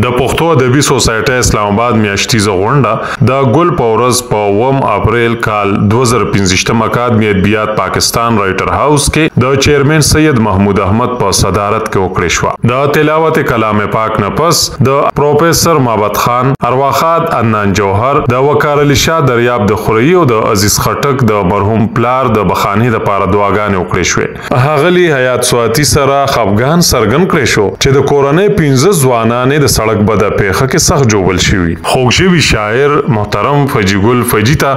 د پښتو ادبي سوسایټي اسلام آباد میاشتیزه غونډه د ګل په ورځ په 9 اپریل کال 2015 اکادمي ادبیات پاکستان رائټر هاوس کې د چیرمن سید محمود احمد په صدارت کې وکړې شوه. د تلاوت کلام پاک نه پس د پروفیسور مابد خان، ارواخاد عدنان جوهر، د وقار علي شاه دریاب د خوري او د عزیز خټک د مرحوم پلار د بخاني لپاره دعاګانې وکړې شوې. هغلی حیات سواتی سره خفګان څرګند کړی شو چې د کورنۍ 15 ځوانان د سړک بده پیښه کې سخت جوړل شوي. خوږشوي شاعر محترم فجی ګل فجی ته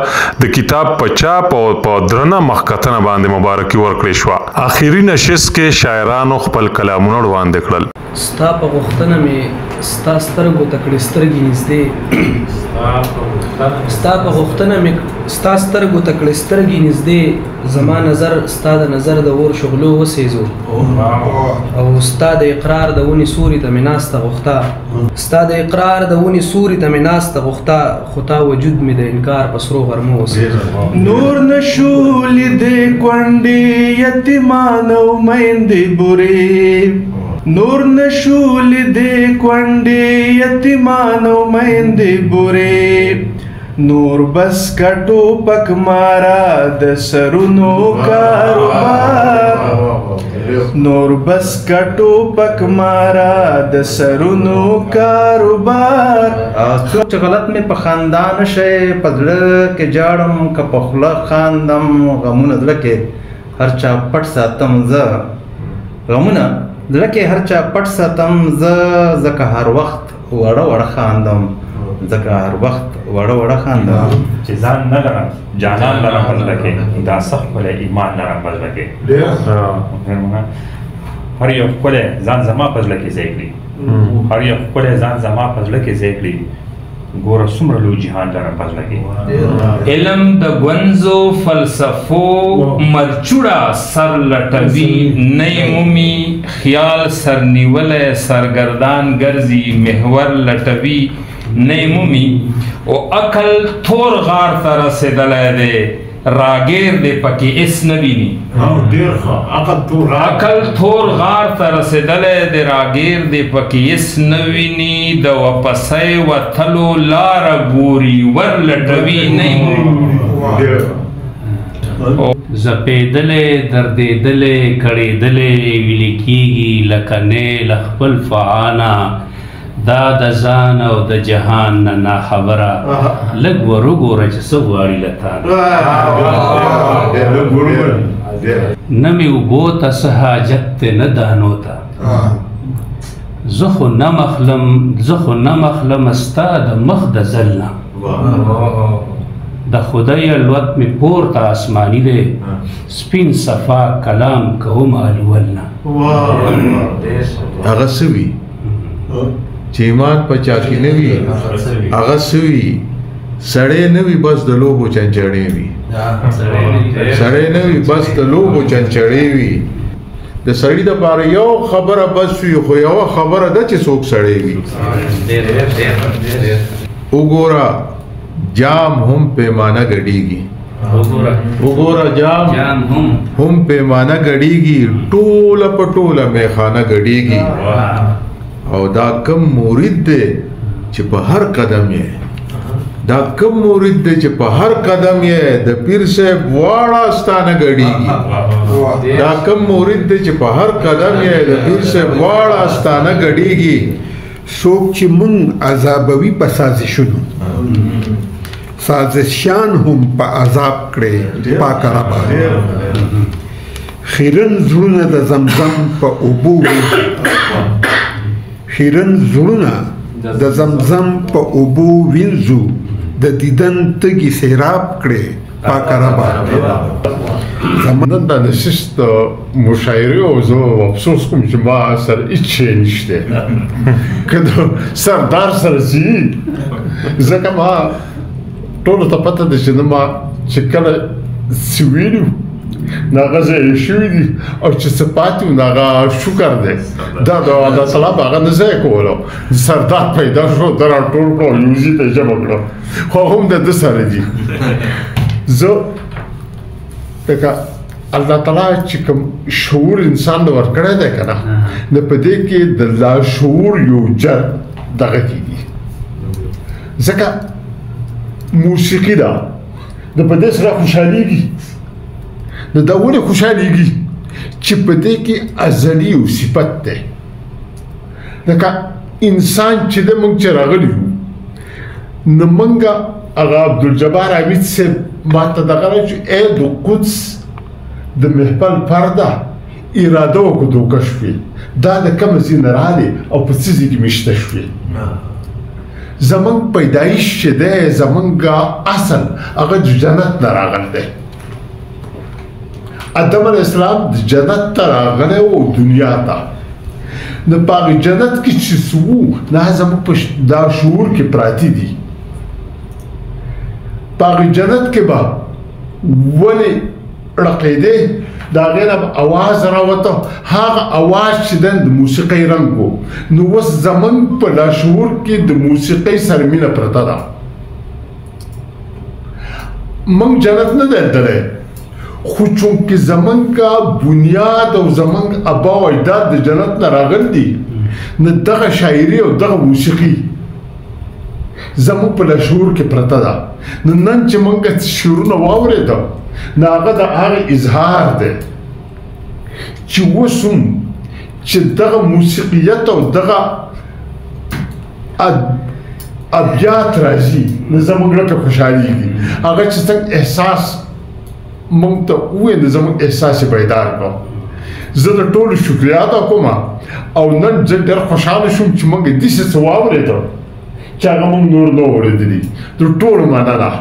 د کتاب په چاپ او په درنه مخکتنه باندې مبارکي ورکړې شوه. اخیری نشست کې شاعرانو خپل کلامونه وړاندې کړل. ستا په غوښتنه مې ستا سترګو ته کړې سترګې نږدې، ستا په غوښتنه مې ستا سترګو ته کړې سترګې نږدې، زما نظر ستا د نظر د اور شغلو وسېزو، او ستا د اقرار د ونې سوري ته مې ناسته غوښته، ستا د اقرار د ونې سوري ته مې ناسته غوښته، خو تا وجود مې د انکار په سرو غرمو وسېزو. نور نشو لیدې کونډې یتیمان او میندې بورې، نور نشو لیدې کونډې یتیمان او میندې بورې، نور بس کټو پک مارا د سرونو کاروبار، نور بس کټو پک مارا د سرونو کاروبار. چې غلط مې په خاندان شي، په زړه کې جاړم که په خوله خاندم، غمونه زړه کې هر چا پټ ساتم زه، غمونه زړه کې هر چا پټ ساتم زه، ځکه هر وخت وړه وړه خاندم، ځکه هر وخت وړه وړه خاندم. چې ځان نه لرم جانان لرم په زړه کې، دا سخت ښکلی ایمان لرم په زړه کې. هر یو ښکلی ځان زما په زړه کې ځای کړي، هر یو ښکلی ځان زما په زړه کې ځای کړي، ګوره څومره لوی جهان لرم په زړه کې. علم د ګونځو فلسفو مرچوړه سر لټوي، نه مومي خیال سرنیولی سرګردان ګرځي، محور لټوي نه مومي، او عقل تور غار ته رسېدلی دی، راګیر دی پکې هېڅ نه ویني. عقل تور غار ته رسېدلی دی، راګیر دی پکې هېڅ نه ویني، د واپسۍ وتلو لاره ګوري ور لټوي نه مومي. زپېدلی دردېدلی کړېدلی ویلې کېږي لکه نیل خپل فعانه، دا د ځان او د جهان نه ناخبره، لږ ور وګوره چې څه غواړي له تا نه مې اوبو ته څه حاجت دی نه دانو ته، زه خو نه مخلم ستا د مخ د ځل نه، د خدای الوت مې پورته آسماني دی، سپین صفا کلام کوم الول نه. هغه څه وي چې ایمان په چا کې نه وي، هغه څه وي سړی نه وي بس د لوبو چنچڼې وي، سړی نه وي بس د لوبو چنچڼې وي. د سړي دپاره یو خبره بس وي، خو یوه خبره ده چې څوک سړی وي. وګوره جام هم پیمانه ګډېږي، وګوره جام هم پیمانه ګډېږي، ټوله په ټوله میخانه ګډېږي، او دا کم مورید دی چې په هر قدم یې، دا کم مورید دی چې په هر قدم یې د پیر صاحب واړه ستانه ګډېږي، دا کم مورید دی چې په هر قدم یې د پیر صاحب واړه ستانه ګډېږي. څوک چې مونږ عذابوي په سازشونو، سازشیان هم په عذاب کړې پاک ربا، خیرن زړونه د زمزم په اوبو، خیرن زړونه د زمزم په اوبو وینځو، د دیدن تږي سیراب کړې پاک ربا. نن دا نشست د مشاعرې او زه افسوس کوم چې ما سره هېڅ شی نشته، که د سردار سره ځي، ځکه ما ټولو ته پته ده چې نه ما چې کله څه ویلي نو هغه ځای شوي دي، او چې څه پاتې وو نو هغه شکر دی، دا د الله تعالی به هغه نه ځای کولو. سردار پیدا شو، دا راټول کړو، یوزي ته یې جمع کړو، خو هم د ده سره دي. زه لکه الله تعالی چې کوم شعور انسان له ورکړی دی که نه، نو په دې کې د لاشعور یو جر دغه کېږي ځکه موسیقي ده د په دې سره خوشحالېږي نو دا ولې خوشحالېږي چې په دې کې ازلي یو صفت دی لکه انسان چې د موږ چې راغلي یو نو موږ هغه عبدالجبار حمید صاحب ما ته دغه رایي چې ای د قدس د محفل پرده اراده وکړو دوکه شوې دا د کومه ځای نه راغلې او په څه ځای کې میشته شوې زمونږ پیدایش چې دی زمونږ اصل هغه د جنت نه راغلی دی آدم علیه السلام د جنت ته راغلی و دنیا ته نو په هغې جنت کې چې څه وو نه زموږ په دا شعور کې پراته دي په هغې جنت کې به ولې ړقېدې د هغې نه به اواز راوته هغه اواز چې د موسیقۍ رنګ و نو اوس زموږ په لاشعور کې د موسیقۍ سره مینه پرته ده موږ جنت نه دی لیدلی خو چونکې زموږ بنیاد او زموږ ابا او اجداد د جنت نه راغلي دي نو دغه شاعري او دغه موسیقي زموږ په لاشعور کې پرته ده نو نن چې موږ شعرونه واورېده نو هغه د هغه اظهار دی چې اوس هم چې دغه موسیقیت او دغه ابیات راځي نو زموږ لکه خوشحالېږي هغه چې څنګه احساس موږ ته ووایي نو زموږ احساس یې بیدار کړو زه د ټولو شکریه ادا کوم او نن زه ډېر خوشحاله شوم چې موږ داسې څه واورېده چې هغه موږ نور نه اورېدلي د ټولو مننه